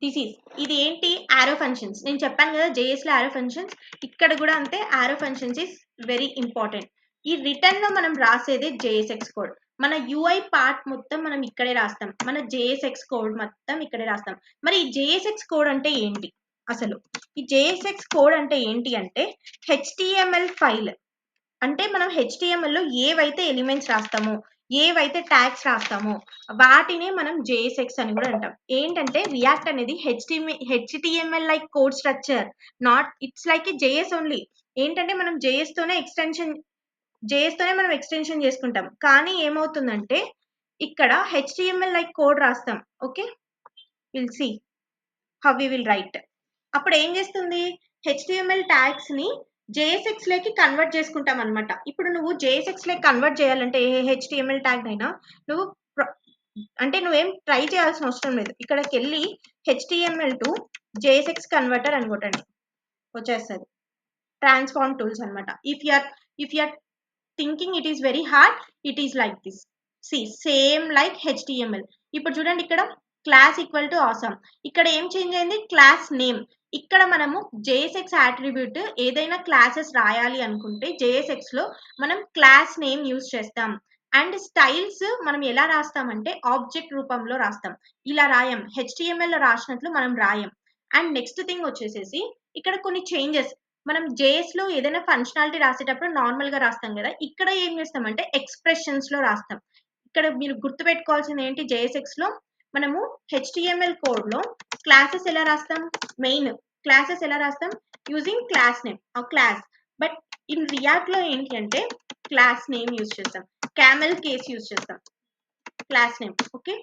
ఇది ఏంటి యారో ఫంక్షన్స్. నేను చెప్పాను కదా జేఎస్ లో యారో ఫంక్షన్స్, ఇక్కడ కూడా అంతే. Arrow functions is very important. ఈ రిటర్న్ లో మనం రాసేదే జేఎస్ఎక్స్ కోడ్. మన యూఐ పార్ట్ మొత్తం మనం ఇక్కడే రాస్తాం, మన జేఎస్ఎక్స్ కోడ్ మొత్తం ఇక్కడే రాస్తాం. మరి ఈ జేఎస్ఎక్స్ కోడ్ అంటే ఏంటి అసలు? ఈ జేఎస్ఎక్స్ కోడ్ అంటే ఏంటి అంటే హెచ్టిఎంఎల్ ఫైల్. అంటే మనం హెచ్టిఎంఎల్ లో ఏవైతే ఎలిమెంట్స్ రాస్తామో, ఏవైతే ట్యాగ్స్ రాస్తామో వాటినే మనం జేఎస్ఎక్స్ అని కూడా అంటాం. ఏంటంటే రియాక్ట్ అనేది HTML like code structure, not it's like JS only. ఏంటంటే మనం జేఎస్ తోనే మనం ఎక్స్టెన్షన్ చేసుకుంటాం. కానీ ఏమవుతుందంటే ఇక్కడ హెచ్టిఎంఎల్ లైక్ కోడ్ రాస్తాం. Okay, will see how we will write. అప్పుడు ఏం చేస్తుంది, హెచ్టిఎంఎల్ ట్యాగ్స్ ని జేఎస్ఎక్స్ లోకి కన్వర్ట్ చేసుకుంటాం అనమాట. ఇప్పుడు నువ్వు జేఎస్ఎక్స్ లోకి కన్వర్ట్ చేయాలంటే ఏ హెచ్టిఎంఎల్ ట్యాగ్ అయినా నువ్వు అంటే నువ్వేం ట్రై చేయాల్సిన అవసరం లేదు. ఇక్కడికి వెళ్ళి హెచ్టిఎంఎల్ టు జేఎస్ఎక్స్ కన్వర్టర్ అని కొట్టండి, వచ్చేస్తుంది. ట్రాన్స్ఫార్మ్ టూల్స్ అనమాట. If you are thinking it is very hard, it is like this. Same like HTML. ఇప్పుడు చూడండి, ఇక్కడ క్లాస్ ఈక్వల్ టు ఆసమ్. ఇక్కడ ఏం చేంజ్ అయింది, క్లాస్ నేమ్. ఇక్కడ మనము జేఎస్ఎక్స్ అట్రిబ్యూట్ ఏదైనా క్లాసెస్ రాయాలి అనుకుంటే జేఎస్ఎక్స్ లో మనం క్లాస్ నేమ్ యూజ్ చేస్తాం. అండ్ స్టైల్స్ మనం ఎలా రాస్తామంటే ఆబ్జెక్ట్ రూపంలో రాస్తాం. ఇలా రాయం, హెచ్టిఎంఎల్ లో రాసినట్లు మనం రాయం. అండ్ నెక్స్ట్ థింగ్ వచ్చేసేసి ఇక్కడ కొన్ని చేంజెస్. మనం జేఎస్ లో ఏదైనా ఫంక్షనాలిటీ రాసేటప్పుడు నార్మల్ గా రాస్తాం కదా, ఇక్కడ ఏం చేస్తామంటే ఎక్స్ప్రెషన్స్ లో రాస్తాం. ఇక్కడ మీరు గుర్తుపెట్టుకోవాల్సింది ఏంటి, జేఎస్ఎక్స్ లో మనము హెచ్టిఎంఎల్ కోడ్ లో క్లాసెస్ ఎలా రాస్తాం, మెయిన్ క్లాసెస్ ఎలా రాస్తాం, using class name or class. But in react లో ఏంటి అంటే క్లాస్ నేమ్ యూజ్ చేస్తాం, క్యామెల్ కేస్ యూజ్ చేస్తాం, class name. Okay,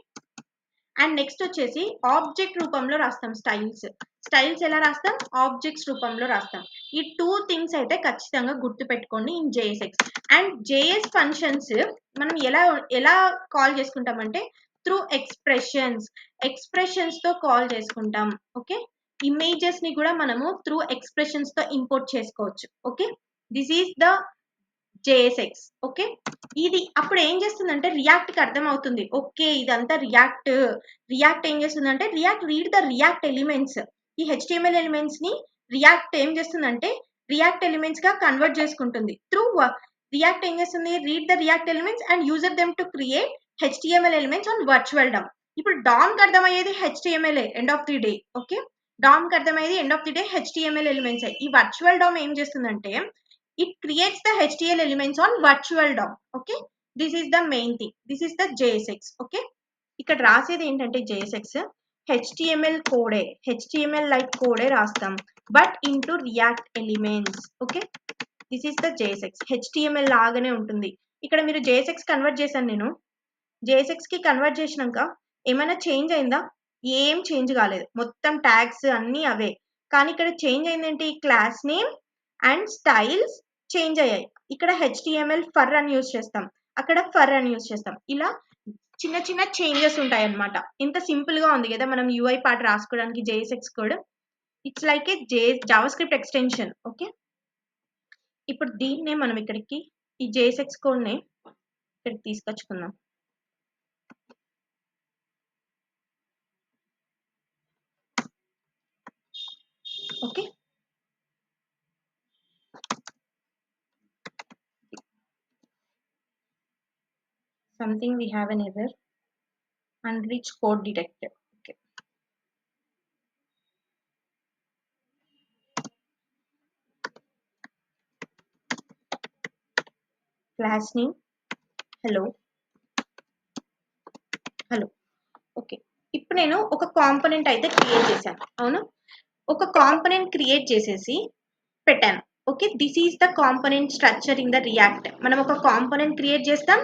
and next వచ్చేసి ఆబ్జెక్ట్ రూపంలో రాస్తాం స్టైల్స్ ఎలా రాస్తాం, ఆబ్జెక్ట్స్ రూపంలో రాస్తాం. ఈ టూ థింగ్స్ అయితే ఖచ్చితంగా గుర్తు పెట్టుకోండి in JSX. And JS functions మనం ఎలా కాల్ చేసుకుంటామంటే త్రూ ఎక్స్ప్రెషన్స్ తో కాల్ చేసుకుంటాం. ఓకే, ఇమేజెస్ ని కూడా మనము త్రూ ఎక్స్ప్రెషన్స్ తో ఇంపోర్ట్ చేసుకోవచ్చు. Okay, this is the JSX. Okay, ఇది అప్పుడు ఏం చేస్తుందంటే రియాక్ట్ కి అర్థం అవుతుంది. ఓకే, ఇదంతా రియాక్ట్ ఏం చేస్తుందంటే రీడ్ ద రియాక్ట్ ఎలిమెంట్స్. ఈ హెచ్టిఎంఎల్ ఎలిమెంట్స్ ని రియాక్ట్ ఏం చేస్తుందంటే రియాక్ట్ ఎలిమెంట్స్ గా కన్వర్ట్ చేసుకుంటుంది. రియాక్ట్ ఏం చేస్తుంది, read the React elements and user them to create HTML elements on virtual DOM. ఇప్పుడు డామ్ కి అర్థమయ్యేది HTML end of the day. Okay, DOM కి అర్థమయ్యేది end of the day HTML elements. ఈ వర్చువల్ డామ్ ఏం చేస్తుందంటే it creates the HTML elements on virtual DOM. Okay, this is the main thing, this is the JSX. Okay, ఇక్కడ రాసేది ఏంటంటే JSX HTML కోడే, HTML like కోడే రాస్తాం but into react elements. Okay, this is the JSX. HTML లాగానే ఉంటుంది. ఇక్కడ మీరు JSX కన్వర్ట్ చేశాను నేను. JSX కి కన్వర్ట్ చేసినాక ఏమైనా చేంజ్ అయిందా, ఏం చేంజ్ కాలేదు, మొత్తం ట్యాగ్స్ అన్ని అవే. కానీ ఇక్కడ చేంజ్ అయిందేంటి, class name and styles change అయ్యాయి. ఇక్కడ హెచ్టిఎంఎల్ ఫర్ అని యూజ్ చేస్తాం, అక్కడ ఫర్ అని యూజ్ చేస్తాం. ఇలా చిన్న చిన్న చేంజెస్ ఉంటాయి అన్నమాట. ఇంత సింపుల్ గా ఉంది కదా మనం యూఐ పార్ట్ రాసుకోవడానికి JSX code. It's like a JavaScript extension. Okay, ఇప్పుడు దీన్నే మనం ఇక్కడికి ఈ జేఎస్ఎక్స్ కోడ్ ని ఇక్కడికి తీసుకొచ్చుకుందాం. Okay, something we have an error, unreached code detected. Okay, class name hello. Okay, ఇప్పుడు నేను ఒక కాంపోనెంట్ అయితే క్రియేట్ చేశాను. అవును, ఒక కాంపోనెంట్ క్రియేట్ చేసేసి పెట్టాను. Okay, this is the component structure in the react. మనం ఒక కాంపోనెంట్ క్రియేట్ చేస్తాం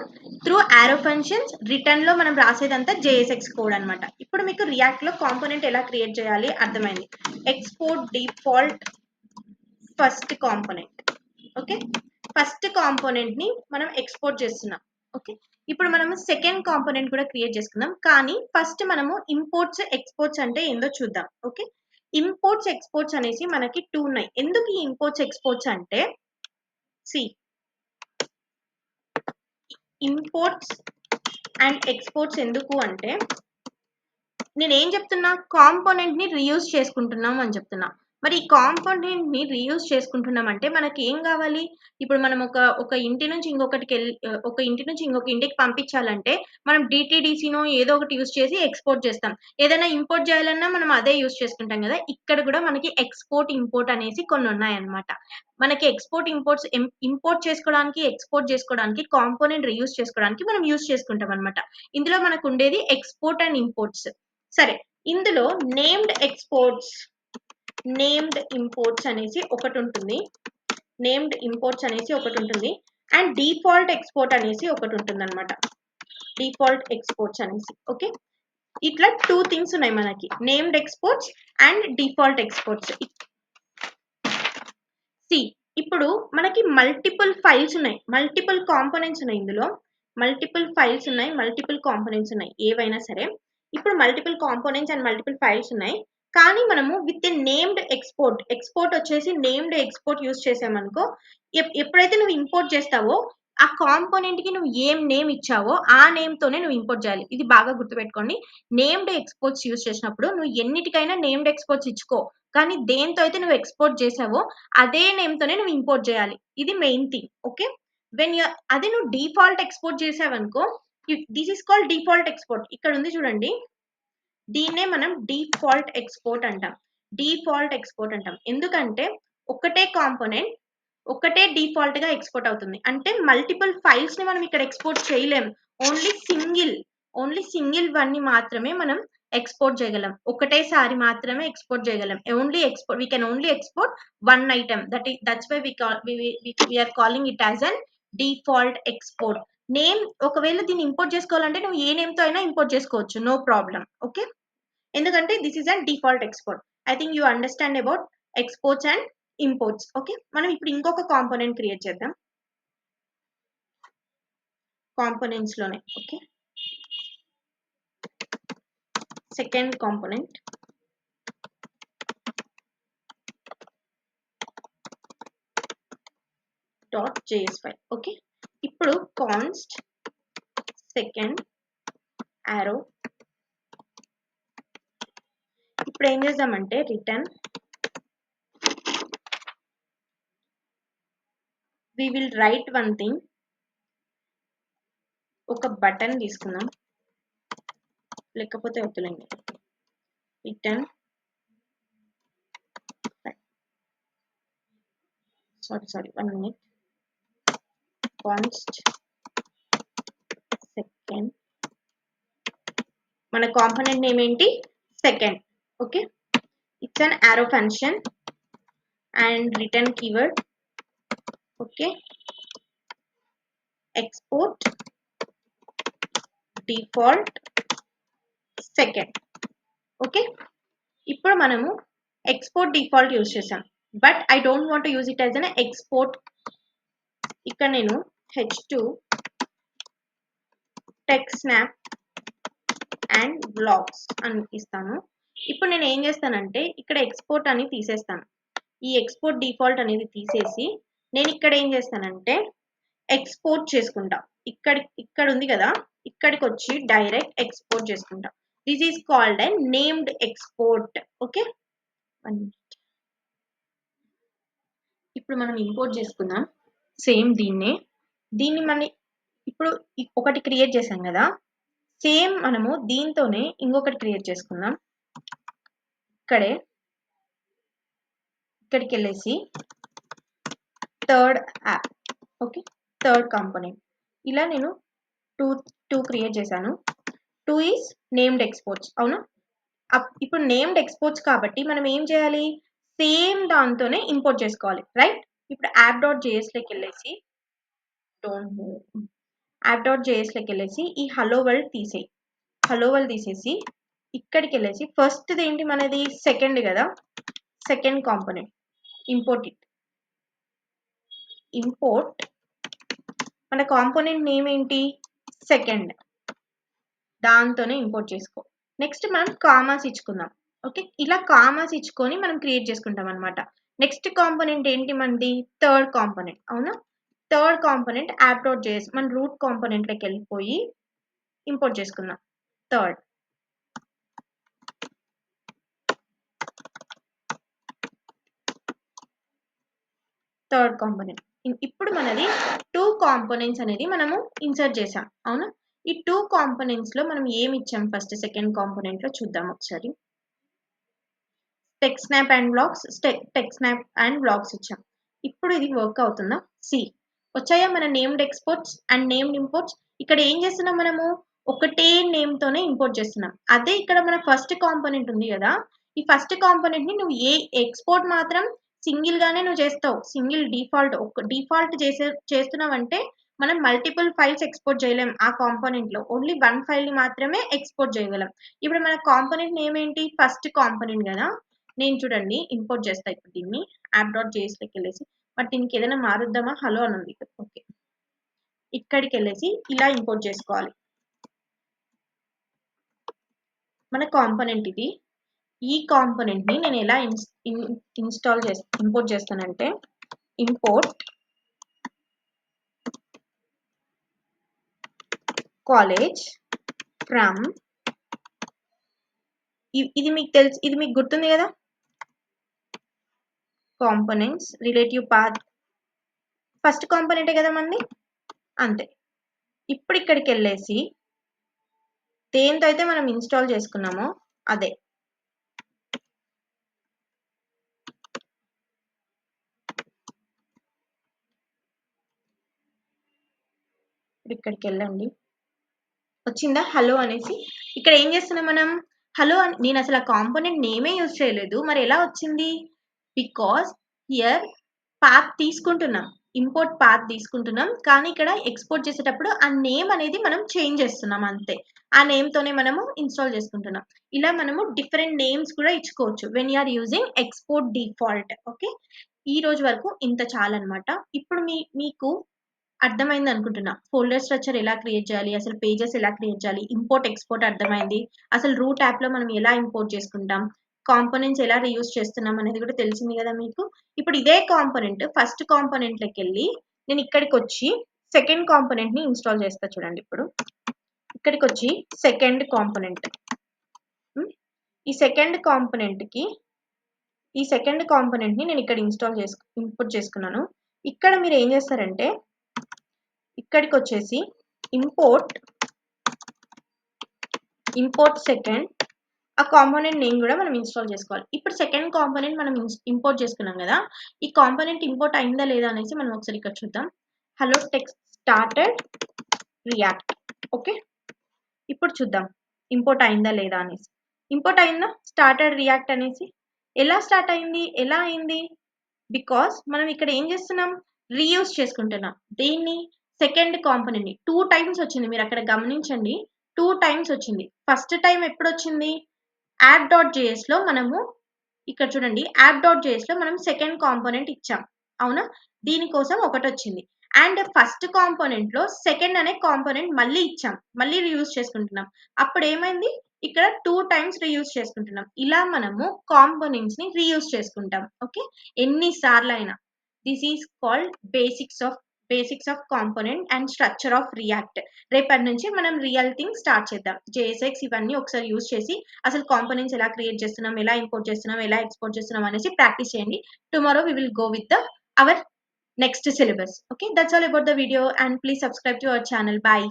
త్రూ యారో ఫంక్షన్స్. రిటర్న్ లో మనం రాసేదంతా జేఎస్ఎక్స్ కోడ్ అనమాట. ఇప్పుడు మీకు రియాక్ట్ లో కాంపోనెంట్ ఎలా క్రియేట్ చేయాలి అర్థమైంది. Export default first component. Okay, first component ని మనం ఎక్స్పోర్ట్ చేస్తున్నాం. ఓకే, ఇప్పుడు మనము సెకండ్ కాంపోనెంట్ కూడా క్రియేట్ చేసుకుందాం. కానీ ఫస్ట్ మనము ఇంపోర్ట్స్ ఎక్స్పోర్ట్స్ అంటే ఏందో చూద్దాం. ఓకే, ఇంపోర్ట్స్ ఎక్స్పోర్ట్స్ అనేసి మనకి టూ ఉన్నాయి. ఎందుకు ఈ ఇంపోర్ట్స్ ఎక్స్పోర్ట్స్ అంటే ఇంపోర్ట్స్ అండ్ ఎక్స్పోర్ట్స్ ఎందుకు అంటే నేనేం చెప్తున్నా? కాంపోనెంట్‌ని రీయూజ్ చేసుకుంటున్నాం అని చెప్తున్నా. మరి ఈ కాంపోనెంట్‌ని రీయూజ్ చేసుకుంటున్నామంటే మనకేం గావాలి? ఇప్పుడు మనం ఒక ఇంటి నుంచి ఒక ఇంటి నుంచి ఇంకొక ఇంటికి పంపించాలంటే మనం డీటీడీసీనో ఏదో ఒకటి యూజ్ చేసి ఎక్స్‌పోర్ట్ చేస్తాం. ఏదైనా ఇంపోర్ట్ చేయాలన్నా మనం అదే యూజ్ చేసుకుంటాం గదా! ఇక్కడ గూడా మనకి ఎక్స్‌పోర్ట్, ఇంపోర్ట్ అనేసి కొన్నున్నాయన్నమాట. మనకి ఇంపోర్ట్ చేసుకోవడానికి, ఎక్స్‌పోర్ట్ చేసుకోవడానికి, కాంపోనెంట్ రీయూజ్ చేసుకోవడానికి మనం యూజ్ చేసుకుంటామన్నమాట. ఇందులో మనకుండేది ఎక్స్‌పోర్ట్ అండ్ ఇంపోర్ట్స్. సరే. ఇందులో నేమ్డ్ ఇంపోర్ట్స్ అనేసి ఒకటుంటుంది. నేమ్డ్ ఇంపోర్ట్స్ అనేసి ఒకటుంటుంది. అండ్ డిఫాల్ట్ ఎక్స్‌పోర్ట్ అనేసి ఒకటుంటుందన్నమాట. డిఫాల్ట్ ఎక్స్‌పోర్ట్స్ అనేసి. ఓకే. ఇట్లా 2 థింగ్స్ ఉన్నాయి మనకి. Named exports and default exports. See ఇప్పుడు మనకి మల్టిపుల్ ఫైల్స్ ఉన్నాయి. మల్టిపుల్ కాంపోనెంట్స్ ఉన్నాయి ఇందులో. మల్టిపుల్ ఫైల్స్ ఉన్నాయి. మల్టిపుల్ కాంపోనెంట్స్ ఉన్నాయి. ఏవైనా సరే. ఇప్పుడు multiple components and multiple files ఉన్నాయి. కానీ మనము విత్ ఎ నేమ్డ్ ఎక్స్‌పోర్ట్ వచ్చేసి నేమ్డ్ ఎక్స్‌పోర్ట్ యూజ్ చేసామనుకో, ఎప్పుడైతే నువ్వు ఇంపోర్ట్ చేస్తావో, ఆ కాంపోనెంట్‌కి నువ్వు ఏం నేమ్ ఇచ్చావో, ఆ నేమ్‌తోనే నువ్వు ఇంపోర్ట్ చేయాలి. ఇది బాగా గుర్తుపెట్టుకోండి. నేమ్డ్ ఎక్స్‌పోర్ట్స్ యూజ్ చేసినప్పుడు నువ్వు ఎన్నిటికైనా నేమ్డ్ ఎక్స్‌పోర్ట్స్ ఇచ్చుకో. కానీ దేనితో అయితే నువ్వు ఎక్స్‌పోర్ట్ చేసావో అదే నేమ్‌తోనే నువ్వు ఇంపోర్ట్ చేయాలి. ఇది మెయిన్ థింగ్. ఓకే. అదే నువ్వు డిఫాల్ట్ ఎక్స్‌పోర్ట్ చేసావనుకో, this is called default export. ఇక్కడ ఉంది చూడండి. దీన్నే మనం డిఫాల్ట్ ఎక్స్‌పోర్ట్ అంటాం. డిఫాల్ట్ ఎక్స్‌పోర్ట్ అంటాం. ఎందుకంటే ఒకటే కాంపోనెంట్ ఒకటే డిఫాల్ట్‌గా ఎక్స్‌పోర్ట్ అవుతుంది. అంటే మల్టిపుల్ ఫైల్స్‌ని మనం ఇక్కడ ఎక్స్‌పోర్ట్ చేయలేం. ఓన్లీ సింగిల్ వన్‌ని మాత్రమే మనం ఎక్స్‌పోర్ట్ చేయగలం. ఒకటేసారి మాత్రమే ఎక్స్‌పోర్ట్ చేయగలం. We can only export one item. That's why we are calling it as an default export. ఒకవేళ దీన్ని ఇంపోర్ట్ చేసుకోవాలంటే నువ్వు ఏ నేమ్‌తో అయినా ఇంపోర్ట్ చేసుకోవచ్చు. No problem. ఓకే. ఎందుకంటే this is an default export. I think you understand about exports and imports. Okay. మనం ఇప్పుడు ఇంకొక కాంపోనెంట్ క్రియేట్ చేద్దాం. కాంపోనెంట్స్ లోనే. Okay. Second component .js file. Okay. ఇప్పుడు కాన్స్ట్ సెకండ్ యారో. ఇప్పుడు ఏం చేద్దామంటే return we will write one thing. ఒక బటన్ తీసుకుందాం. లేకపోతే వద్దులేండి. Return sorry 1 minute. Const second. మన కాంపోనెంట్ నేమ్ ఏంటి? Second. Okay. It's an arrow function and return keyword. Okay. export default second. Okay. ఇప్పుడు మనము ఎక్స్‌పోర్ట్ డిఫాల్ట్ యూజ్ చేసాం. But I don't want to use it as an export. ఇక్కడ నేను h2 text snap and blocks అని ఇస్తాను. ఇప్పుడు నేను ఏం చేస్తానంటే ఇక్కడ ఎక్స్‌పోర్ట్ అని తీసేస్తాను. ఈ ఎక్స్‌పోర్ట్ డిఫాల్ట్ అనేది తీసేసి నేను ఇక్కడ ఏం చేస్తానంటే ఎక్స్‌పోర్ట్ చేసుకుంటా. ఇక్కడ ఉంది కదా, ఇక్కడికి వచ్చి డైరెక్ట్ ఎక్స్‌పోర్ట్ చేసుకుంటా. This is called a named export. Okay. ఇప్పుడు మనం ఇంపోర్ట్ చేసుకుందాం. సేమ్ దీన్ని మనం ఇప్పుడు ఒకటి క్రియేట్ చేసాం కదా, సేమ్ మనము దీంతోనే ఇంకొకటి క్రియేట్ చేసుకుందాం. ఇక్కడికి వెళ్ళేసి third app. Okay. Third component. ఇలా నేను టూ క్రియేట్ చేశాను. 2 ఈస్ నేమ్డ్ ఎక్స్‌పోర్ట్స్. అవునా? ఇప్పుడు నేమ్డ్ ఎక్స్‌పోర్ట్స్ కాబట్టి మనం ఏం చేయాలి? సేమ్ దాంతోనే ఇంపోర్ట్ చేసుకోవాలి. రైట్? ఇప్పుడు app.js లోకి వెళ్ళేసి app.js లోకి వెళ్ళేసి ఈ హలో వరల్డ్ తీసేయి. హలో వరల్డ్ తీసేసి ఇక్కడికి వెళ్ళేసి ఫస్ట్ ఏంటి మనది? సెకండ్ కదా, second component import it. Import మన కాంపోనెంట్ నేమ్ ఏంటి? సెకండ్. దాంతోనే ఇంపోర్ట్ చేసుకో. నెక్స్ట్ మనం కామాస్ ఇచ్చుకుందాం. ఓకే. ఇలా కామాస్ ఇచ్చుకొని మనం క్రియేట్ చేసుకుంటాం అనమాట. నెక్స్ట్ కాంపోనెంట్ ఏంటి మనది? Third component. అవునా? థర్డ్ కాంపోనెంట్ app.js మన రూట్ కాంపోనెంట్ లోకి వెళ్ళిపోయి ఇంపోర్ట్ చేసుకుందాం. Third third component. ఇప్పుడు మనది 2 కాంపోనెంట్స్ అనేది మనము ఇన్సర్ట్ చేసాం. అవునా? ఈ 2 కాంపోనెంట్స్‌లో మనం ఏమి ఇచ్చాం ఫస్ట్ సెకండ్ కాంపోనెంట్‌లో చూద్దాం ఒకసారి. Text snap and blocks, text snap and blocks ఇచ్చాం. ఇప్పుడు ఇది వర్క్ అవుతుందా? వచ్చాయా మన named exports and named imports? ఇక్కడ ఏం చేస్తున్నాం మనము? ఒకటే నేమ్ తోనే ఇంపోర్ట్ చేస్తున్నాం. అదే ఇక్కడ మన ఫస్ట్ కాంపోనెంట్ ఉంది కదా! ఈ ఫస్ట్ కాంపోనెంట్‌ని నువ్వు ఎక్స్‌పోర్ట్ మాత్రం సింగిల్ గానే నువ్వు చేస్తావు. సింగిల్ డిఫాల్ట్ చేస్తున్నావంటే మనం మల్టిపుల్ ఫైల్స్ ఎక్స్‌పోర్ట్ చేయలేం ఆ కాంపోనెంట్‌లో. ఓన్లీ 1 ఫైల్‌ని మాత్రమే ఎక్స్‌పోర్ట్ చేయగలం. ఇప్పుడు మన కాంపోనెంట్ నేమ్ ఏంటి? ఫస్ట్ కాంపోనెంట్ కదా! నేను చూడండి ఇంపోర్ట్ చేస్తా ఇప్పుడు దీన్ని app.jsలోకి వెళ్ళేసి. బట్ దీనికి ఏదైనా మారుద్దామా? హలో అని ఉంది. ఓకే. ఇక్కడికి వెళ్ళేసి ఇలా ఇంపోర్ట్ చేసుకోవాలి. మన కాంపోనెంట్ ఇది. ఈ కాంపోనెంట్ ని నేను ఎలా ఇంపోర్ట్ చేస్తానంటే ఇంపోర్ట్ కాలేజ్ ఫ్రమ్ ఇది మీకు తెలుసు, ఇది మీకు గుర్తుంది కదా, కాంపోనెంట్స్ రిలేటివ్ పాత్ ఫస్ట్ కాంపోనెంటే కదా మంది, అంతే. ఇప్పుడు ఇక్కడికి వెళ్ళేసి దేంతో అయితే మనం ఇన్స్టాల్ చేసుకున్నామో అదే ఇక్కడికి వెళ్ళండి. వచ్చిందా హలో అనేసి? ఇక్కడ ఏం చేస్తున్నాం మనం? హలో అని నేను అసలు ఆ కాంపోనెంట్ నేమే యూజ్ చేయలేదు. మరి ఎలా వచ్చింది? బికాస్ హియర్ పాత్ తీసుకుంటున్నాం, ఇంపోర్ట్ పాత్ తీసుకుంటున్నాం. కానీ ఇక్కడ ఎక్స్పోర్ట్ చేసేటప్పుడు ఆ నేమ్ అనేది మనం చేంజ్ చేస్తున్నాం అంతే. ఆ నేమ్ తోనే మనము ఇన్స్టాల్ చేసుకుంటున్నాం. ఇలా మనము డిఫరెంట్ నేమ్స్ కూడా ఇచ్చుకోవచ్చు when you are using export default. Okay, ఈ రోజు వరకు ఇంత చాలన్నమాట. ఇప్పుడు మీకు అర్థమైంది అనుకుంటున్నా. ఫోల్డర్ స్ట్రక్చర్ ఎలా క్రియేట్ చేయాలి, అసలు పేజెస్ ఎలా క్రియేట్ చేయాలి, ఇంపోర్ట్ ఎక్స్పోర్ట్ అర్థమైంది. అసలు రూట్ యాప్లో మనం ఎలా ఇంపోర్ట్ చేసుకుంటాం, కాంపోనెంట్స్ ఎలా రీయూజ్ చేస్తున్నాం అనేది కూడా తెలిసింది కదా మీకు. ఇప్పుడు ఇదే కాంపోనెంట్ ఫస్ట్ కాంపోనెంట్లోకి వెళ్ళి నేను ఇక్కడికి వచ్చి సెకండ్ కాంపోనెంట్ ని ఇన్స్టాల్ చేస్తా చూడండి. ఇప్పుడు ఇక్కడికి వచ్చి సెకండ్ కాంపోనెంట్, ఈ సెకండ్ కాంపోనెంట్ ని నేను ఇక్కడ ఇంపోర్ట్ చేసుకున్నాను. ఇక్కడ మీరు ఏం చేస్తారంటే ఇక్కడికి వచ్చేసి ఇంపోర్ట్ సెకండ్, ఆ కాంపోనెంట్ నేమ్ కూడా మనం ఇన్స్టాల్ చేసుకోవాలి. ఇప్పుడు సెకండ్ కాంపోనెంట్ మనం ఇంపోర్ట్ చేసుకున్నాం కదా, ఈ కాంపోనెంట్ ఇంపోర్ట్ అయిందా లేదా అనేసి మనం ఒకసారి ఇక్కడ చూద్దాం. Hello text started react. Okay, ఇప్పుడు చూద్దాం ఇంపోర్ట్ అయిందా లేదా అనేసి. ఇంపోర్ట్ అయిందా స్టార్టెడ్ రియాక్ట్ అనేసి? ఎలా స్టార్ట్ అయింది, ఎలా అయింది? బికాస్ మనం ఇక్కడ ఏం చేస్తున్నాం? రీయూజ్ చేసుకుంటున్నాం. దేన్ని? సెకండ్ కాంపోనెంట్ ని 2 టైమ్స్ వచ్చింది. మీరు అక్కడ గమనించండి, 2 టైమ్స్ వచ్చింది. ఫస్ట్ టైం ఎప్పుడు వచ్చింది? app.js లో మనము ఇక్కడ చూడండి, app.js లో మనం సెకండ్ కాంపోనెంట్ ఇచ్చాం. అవునా? దీనికోసం ఒకటి వచ్చింది. అండ్ ఫస్ట్ కాంపోనెంట్ లో సెకండ్ అనే కాంపోనెంట్ మళ్ళీ ఇచ్చాం, మళ్ళీ రీయూజ్ చేసుకుంటున్నాం. అప్పుడు ఏమైంది? ఇక్కడ 2 టైమ్స్ రీయూజ్ చేసుకుంటున్నాం. ఇలా మనము కాంపోనెంట్స్ ని రీయూజ్ చేసుకుంటాం. ఓకే, ఎన్నిసార్లు అయినా. This is called basics of component and structure of react. రేపటి నుంచి మనం రియల్ థింగ్ స్టార్ట్ చేద్దాం. JSX ఇవన్నీ ఒకసారి యూజ్ చేసి అసలు కాంపోనెంట్స్ ఎలా క్రియేట్ చేస్తున్నాం, ఎలా ఇంపోర్ట్ చేస్తున్నాం, ఎలా ఎక్స్పోర్ట్ చేస్తున్నాం అనేసి ప్రాక్టీస్ చేయండి. Tomorrow we will go with our next syllabus. Okay, that's all about the video and please subscribe to our channel. Bye.